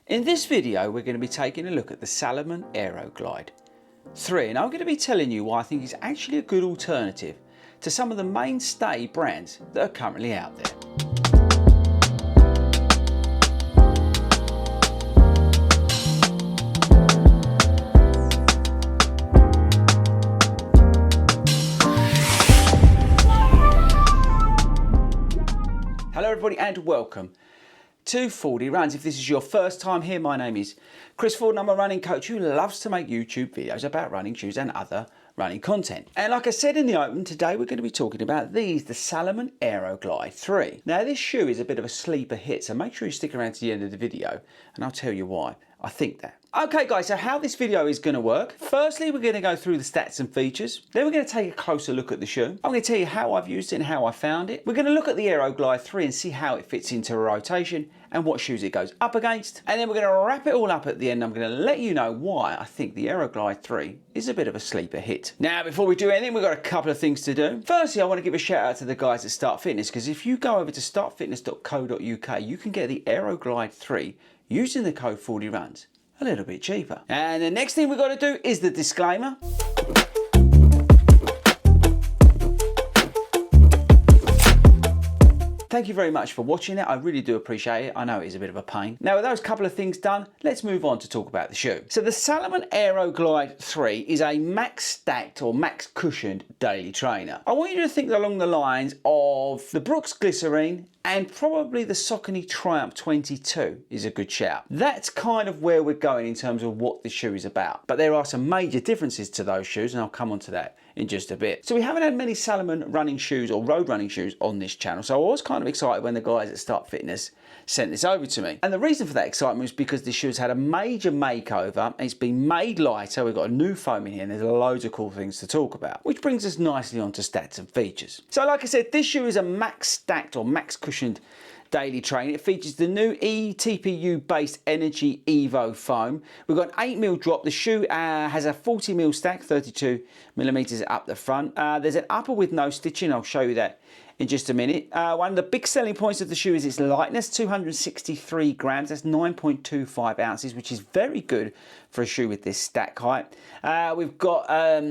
In this video we're going to be taking a look at the SALOMON Aero Glide 3, and I'm going to be telling you why I think it's actually a good alternative to some of the mainstay brands that are currently out there. Hello everybody and welcome to FORDY Runs. If this is your first time here, my name is Chris Ford and I'm a running coach who loves to make YouTube videos about running shoes and other running content. And like I said in the open, today we're going to be talking about the SALOMON Aero Glide 3. Now this shoe is a bit of a sleeper hit, so make sure you stick around to the end of the video and I'll tell you why I think that. Okay guys, so how this video is going to work. Firstly, we're going to go through the stats and features. Then we're going to take a closer look at the shoe. I'm going to tell you how I've used it and how I found it. We're going to look at the Aero Glide 3 and see how it fits into a rotation and what shoes it goes up against. And then we're going to wrap it all up at the end. I'm going to let you know why I think the Aero Glide 3 is a bit of a sleeper hit. Now, before we do anything, we've got a couple of things to do. Firstly, I want to give a shout out to the guys at Start Fitness, because if you go over to startfitness.co.uk, you can get the Aero Glide 3 using the code FORDYRUNS a little bit cheaper. And the next thing we've got to do is the disclaimer. Thank you very much for watching it. I really do appreciate it. I know it is a bit of a pain. Now with those couple of things done, let's move on to talk about the shoe. So the SALOMON Aero Glide 3 is a max stacked or max cushioned daily trainer. I want you to think along the lines of the Brooks Glycerine and probably the Saucony Triumph 22 is a good shout. That's kind of where we're going in terms of what the shoe is about. But there are some major differences to those shoes, and I'll come on to that in just a bit. So we haven't had many Salomon running shoes or road running shoes on this channel, so I was kind of excited when the guys at Start Fitness sent this over to me. And the reason for that excitement was because this shoe's had a major makeover. It's been made lighter. We've got a new foam in here and there's loads of cool things to talk about, which brings us nicely onto stats and features. So like I said, this shoe is a max stacked or max cushioned daily trainer. It features the new eTPU based Energy Evo foam. We've got an 8mm drop. The shoe has a 40mm stack, 32mm up the front. There's an upper with no stitching. I'll show you that in just a minute. One of the big selling points of the shoe is its lightness, 263 grams. That's 9.25 ounces, which is very good for a shoe with this stack height. We've got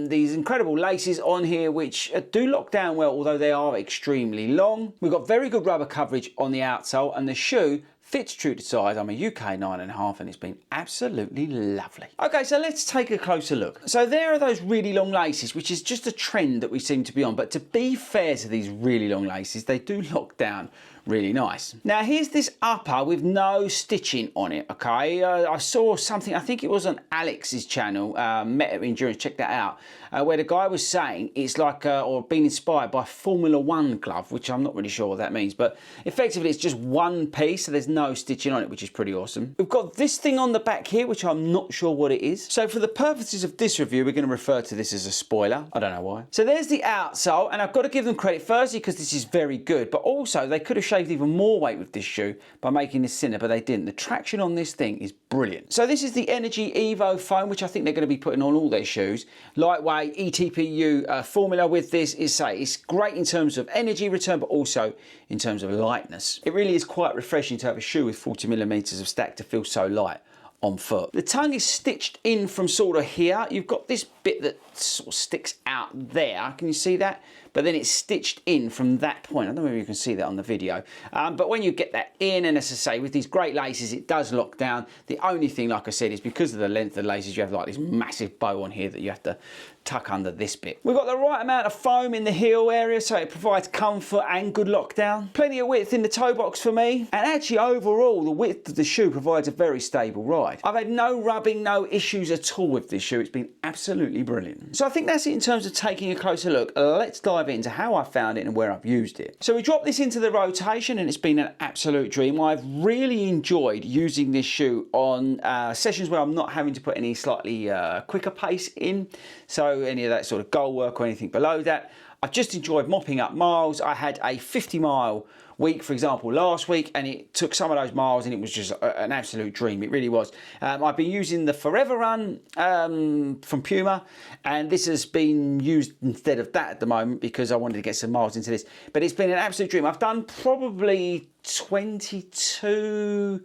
these incredible laces on here which do lock down well, although they are extremely long. We've got very good rubber coverage on the outsole, and the shoe fits true to size. I'm a UK 9.5 and it's been absolutely lovely. Okay, so let's take a closer look. So there are those really long laces, which is just a trend that we seem to be on. But to be fair to these really long laces, they do lock down really nice. Now here's this upper with no stitching on it, okay? I saw something, I think it was on Alex's channel, Meta Endurance, check that out, where the guy was saying it's like, or being inspired by Formula One glove, which I'm not really sure what that means, but effectively it's just one piece, so there's no stitching on it, which is pretty awesome. We've got this thing on the back here, which I'm not sure what it is. So for the purposes of this review, we're going to refer to this as a spoiler. I don't know why. So there's the outsole, and I've got to give them credit firstly because this is very good, but also they could have shaved even more weight with this shoe by making this thinner, but they didn't. The traction on this thing is brilliant. So this is the Energy Evo foam, which I think they're going to be putting on all their shoes. Lightweight eTPU formula with this is, say, it's great in terms of energy return, but also in terms of lightness. It really is quite refreshing to have a shoe with 40mm of stack to feel so light on foot. The tongue is stitched in from sort of here. You've got this bit that sort of sticks out there. Can you see that? But then it's stitched in from that point. I don't know if you can see that on the video. But when you get that in, and as I say, with these great laces, it does lock down. The only thing, like I said, is because of the length of the laces, you have like this massive bow on here that you have to tuck under this bit. We've got the right amount of foam in the heel area, so it provides comfort and good lockdown. Plenty of width in the toe box for me. And actually overall, the width of the shoe provides a very stable ride. I've had no rubbing, no issues at all with this shoe. It's been absolutely brilliant. So I think that's it in terms of taking a closer look. Let's dive into how I found it and where I've used it. So we dropped this into the rotation and it's been an absolute dream. I've really enjoyed using this shoe on sessions where I'm not having to put any slightly quicker pace in. So any of that sort of goal work or anything below that. I've just enjoyed mopping up miles. I had a 50-mile week, for example, last week, and it took some of those miles and it was just an absolute dream. It really was. I've been using the Forever Run from Puma, and this has been used instead of that at the moment because I wanted to get some miles into this. But it's been an absolute dream. I've done probably 22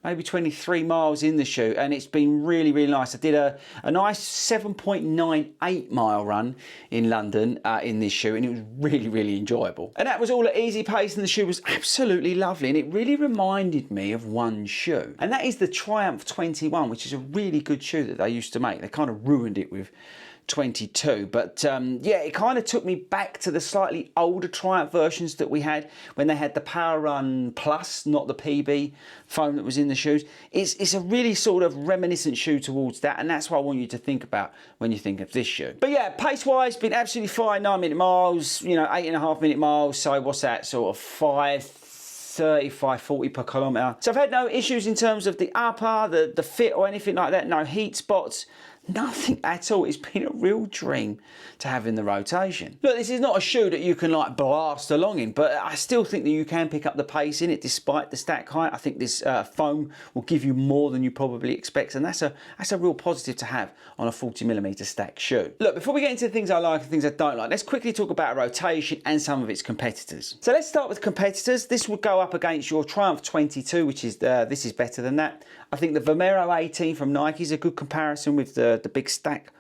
maybe 23 miles in the shoe, and it's been really, really nice. I did a nice 7.98 mile run in London in this shoe, and it was really, really enjoyable. And that was all at easy pace, and the shoe was absolutely lovely, and it really reminded me of one shoe, and that is the Triumph 21, which is a really good shoe that they used to make. They kind of ruined it with 22, but yeah, it kind of took me back to the slightly older Triumph versions that we had when they had the Power Run Plus, not the PB foam that was in the shoes. It's a really sort of reminiscent shoe towards that, and that's what I want you to think about when you think of this shoe. But yeah, pace wise, been absolutely fine. 9-minute miles, you know, 8.5-minute miles, so what's that, sort of 5:30, 5:40 per kilometre. So I've had no issues in terms of the upper, the fit or anything like that. No heat spots, nothing at all. It's been a real dream to have in the rotation. Look, this is not a shoe that you can like blast along in, but I still think that you can pick up the pace in it despite the stack height. I think this foam will give you more than you probably expect, and that's a real positive to have on a 40mm stack shoe. Look, before we get into the things I like and things I don't like, let's quickly talk about rotation and some of its competitors. So let's start with competitors. This would go up against your Triumph 22, which is this is better than that. I think the Vomero 18 from Nike is a good comparison with the big stack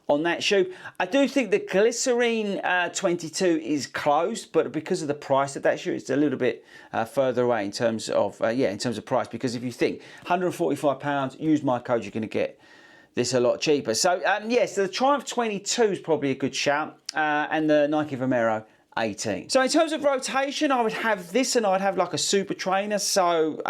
on that shoe. I do think the Glycerine 22 is close, but because of the price of that shoe, it's a little bit further away in terms of in terms of price. Because if you think £145, use my code, you're going to get this a lot cheaper. So yes, the Triumph 22 is probably a good shout, and the Nike Vomero 18. So in terms of rotation, I would have this, and I'd have like a super trainer. So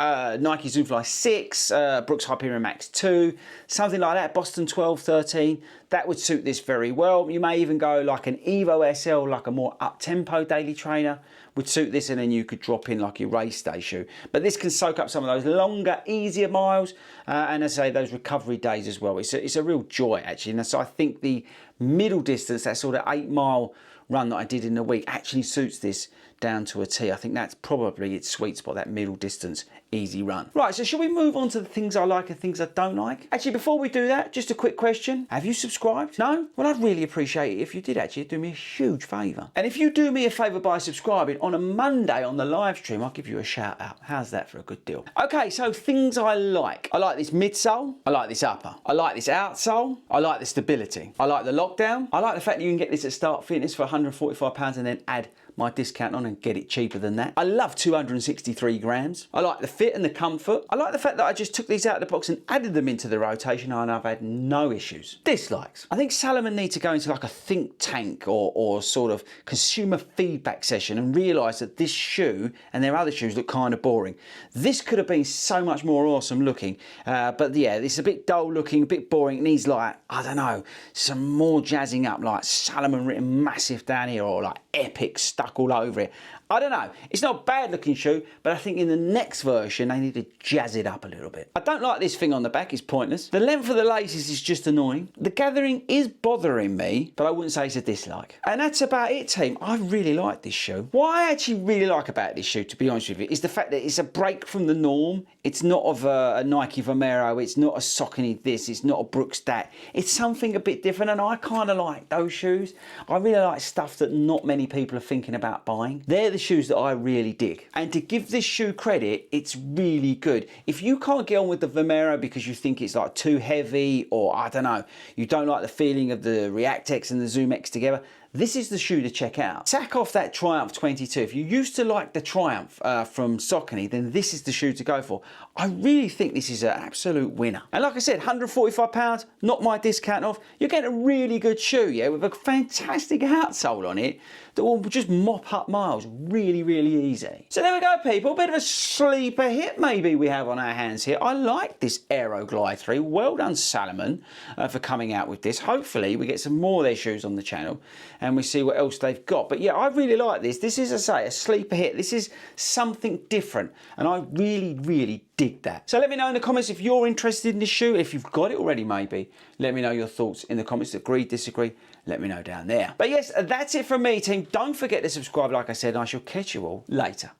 Nike Zoomfly 6, Brooks Hyperion Max 2, something like that, Boston 12, 13. That would suit this very well. You may even go like an Evo SL, like a more up-tempo daily trainer would suit this, and then you could drop in like your race day shoe. But this can soak up some of those longer, easier miles, and as I say, those recovery days as well. It's a real joy actually. And so I think the middle distance, that sort of 8-mile run that I did in the week, actually suits this down to a T. I think that's probably its sweet spot, that middle distance easy run. Right, so should we move on to the things I like and things I don't like? Actually, before we do that, just a quick question. Have you subscribed? No? Well, I'd really appreciate it if you did. Actually, it'd do me a huge favour. And if you do me a favour by subscribing, on a Monday on the live stream, I'll give you a shout out. How's that for a good deal? Okay, so things I like. I like this midsole. I like this upper. I like this outsole. I like the stability. I like the lockdown. I like the fact that you can get this at Start Fitness for £145 and then add my discount on and get it cheaper than that. I love 263 grams. I like the fit and the comfort. I like the fact that I just took these out of the box and added them into the rotation, and I've had no issues. Dislikes. I think Salomon need to go into like a think tank or sort of consumer feedback session and realise that this shoe and their other shoes look kind of boring. This could have been so much more awesome looking, but yeah, it's a bit dull looking, a bit boring. It needs like, I don't know, some more jazzing up, like Salomon written massive down here, or like epic stuff all over it. I don't know. It's not a bad looking shoe, but I think in the next version they need to jazz it up a little bit. I don't like this thing on the back, it's pointless. The length of the laces is just annoying. The gathering is bothering me, but I wouldn't say it's a dislike. And that's about it, team. I really like this shoe. What I actually really like about this shoe, to be honest with you, is the fact that it's a break from the norm. It's not of a Nike Vomero, it's not a Saucony this, it's not a Brooks that. It's something a bit different, and I kind of like those shoes. I really like stuff that not many people are thinking about buying. They're the shoes that I really dig. And to give this shoe credit, it's really good. If you can't get on with the Vomero because you think it's like too heavy, or I don't know, you don't like the feeling of the React X and the Zoom X together, this is the shoe to check out. Sack off that Triumph 22. If you used to like the Triumph from Saucony, then this is the shoe to go for. I really think this is an absolute winner. And like I said, £145, not my discount off. You're getting a really good shoe, yeah, with a fantastic outsole on it that will just mop up miles really, really easy. So there we go, people. A bit of a sleeper hit maybe we have on our hands here. I like this Aero Glide 3. Well done, Salomon, for coming out with this. Hopefully we get some more of their shoes on the channel and we see what else they've got. But yeah, I really like this. This is, as I say, a sleeper hit. This is something different, and I really, really dig that. So let me know in the comments if you're interested in this shoe. If you've got it already, maybe, let me know your thoughts in the comments. Agree, disagree, let me know down there. But yes, that's it from me, team. Don't forget to subscribe, like I said, and I shall catch you all later.